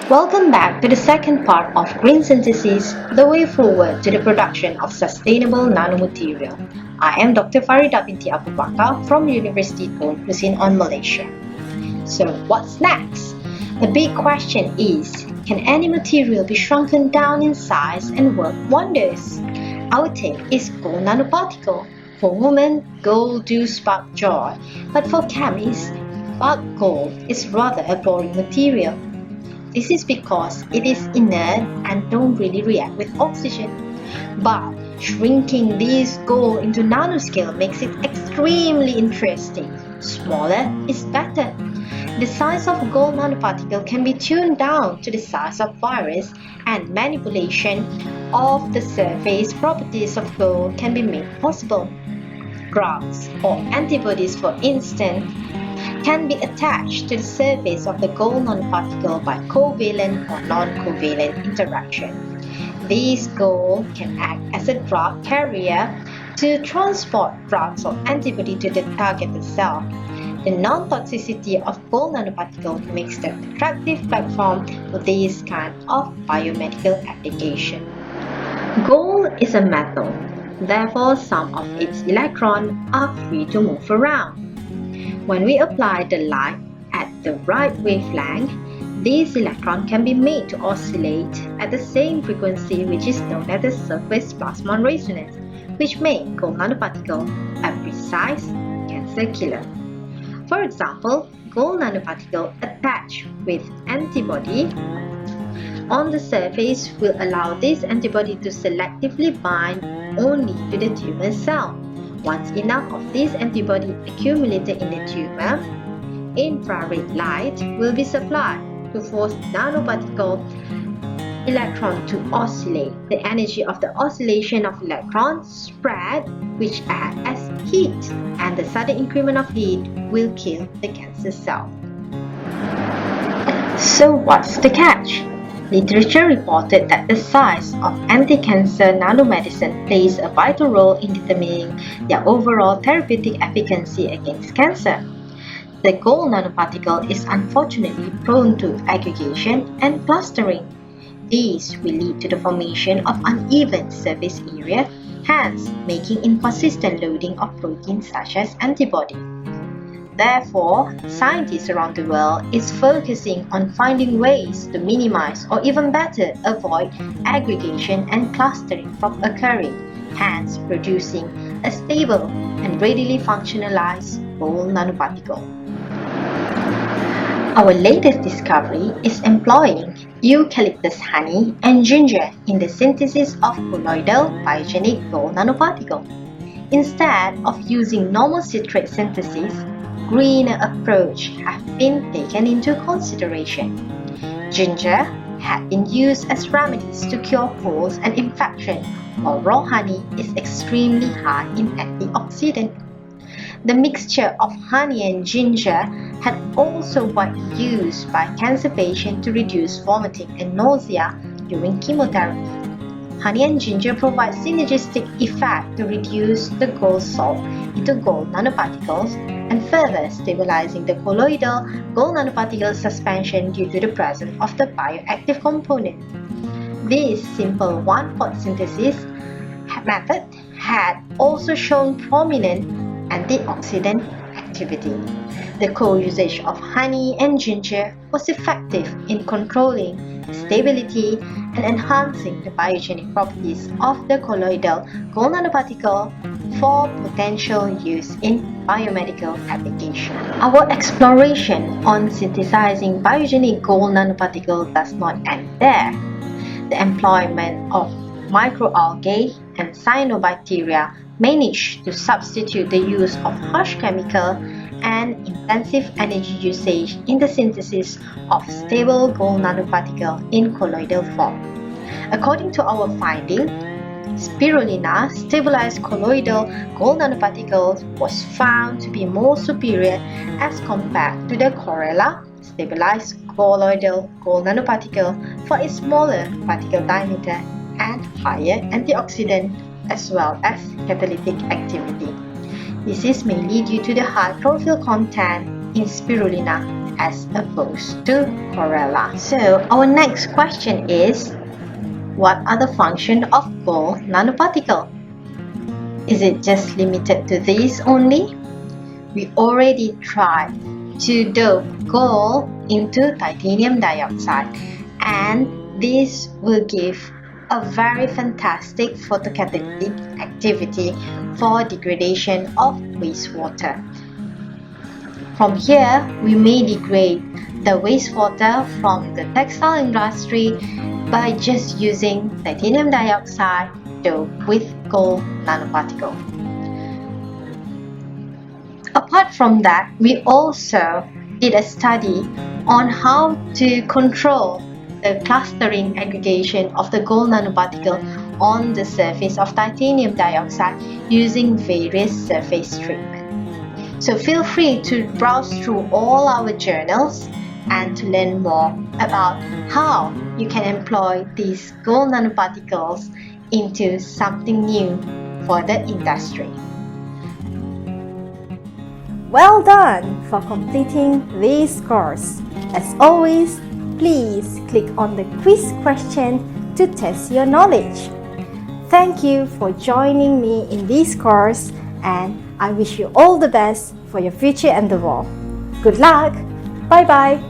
Welcome back to the second part of Green Synthesis, the way forward to the production of sustainable nanomaterial. I am Dr. Farida binti Abu Bakar from University of Hussein on Malaysia. So what's next? The big question is, can any material be shrunken down in size and work wonders? Our take is gold nanoparticle. For women, gold do spark joy, but for chemists, spark gold is rather a boring material. This is because it is inert and don't really react with oxygen. But shrinking this gold into nanoscale makes it extremely interesting. Smaller is better. The size of gold nanoparticle can be tuned down to the size of virus, and manipulation of the surface properties of gold can be made possible. Drugs or antibodies, for instance, can be attached to the surface of the gold nanoparticle by covalent or non-covalent interaction. This gold can act as a drug carrier to transport drugs or antibody to the targeted cell. The non-toxicity of gold nanoparticle makes the attractive platform for this kind of biomedical application. Gold is a metal, therefore some of its electrons are free to move around. When we apply the light at the right wavelength, these electrons can be made to oscillate at the same frequency, which is known as the surface plasmon resonance, which makes gold nanoparticle a precise cancer killer. For example, gold nanoparticle attached with antibody on the surface will allow this antibody to selectively bind only to the tumor cell. Once enough of this antibody accumulated in the tumor, infrared light will be supplied to force nanoparticle electron to oscillate. The energy of the oscillation of electrons spread, which act as heat, and the sudden increment of heat will kill the cancer cell. So what's the catch? Literature reported that the size of anti-cancer nanomedicine plays a vital role in determining their overall therapeutic efficacy against cancer. The gold nanoparticle is unfortunately prone to aggregation and clustering. These will lead to the formation of uneven surface area, hence making inconsistent loading of proteins such as antibody. Therefore, scientists around the world is focusing on finding ways to minimize or even better avoid aggregation and clustering from occurring, hence producing a stable and readily functionalized gold nanoparticle. Our latest discovery is employing eucalyptus honey and ginger in the synthesis of colloidal biogenic gold nanoparticle. Instead of using normal citrate synthesis, greener approach have been taken into consideration. Ginger had been used as remedies to cure colds and infection, while raw honey is extremely high in antioxidant. The mixture of honey and ginger had also widely used by cancer patients to reduce vomiting and nausea during chemotherapy. Honey and ginger provide synergistic effect to reduce the gold salt into gold nanoparticles and further stabilizing the colloidal gold nanoparticle suspension due to the presence of the bioactive component. This simple one-pot synthesis method had also shown prominent antioxidant activity. The co-usage of honey and ginger was effective in controlling stability and enhancing the biogenic properties of the colloidal gold nanoparticle for potential use in biomedical application. Our exploration on synthesizing biogenic gold nanoparticle does not end there. The employment of microalgae and cyanobacteria managed to substitute the use of harsh chemical and intensive energy usage in the synthesis of stable gold nanoparticle in colloidal form. According to our finding, spirulina stabilized colloidal gold nanoparticles was found to be more superior as compared to the chlorella stabilized colloidal gold nanoparticle for its smaller particle diameter and higher antioxidant as well as catalytic activity. This is mainly due to the high chlorophyll content in spirulina as opposed to chlorella. So our next question is, what are the functions of gold nanoparticle? Is it just limited to these only? We already tried to dope gold into titanium dioxide, and this will give a very fantastic photocatalytic activity for degradation of wastewater. From here, we may degrade the wastewater from the textile industry by just using titanium dioxide doped with gold nanoparticle. Apart from that, we also did a study on how to control the clustering aggregation of the gold nanoparticle on the surface of titanium dioxide using various surface treatments. So feel free to browse through all our journals and to learn more about how you can employ these gold nanoparticles into something new for the industry. Well done for completing this course. As always, please click on the quiz question to test your knowledge. Thank you for joining me in this course, and I wish you all the best for your future endeavor. Good luck! Bye-bye!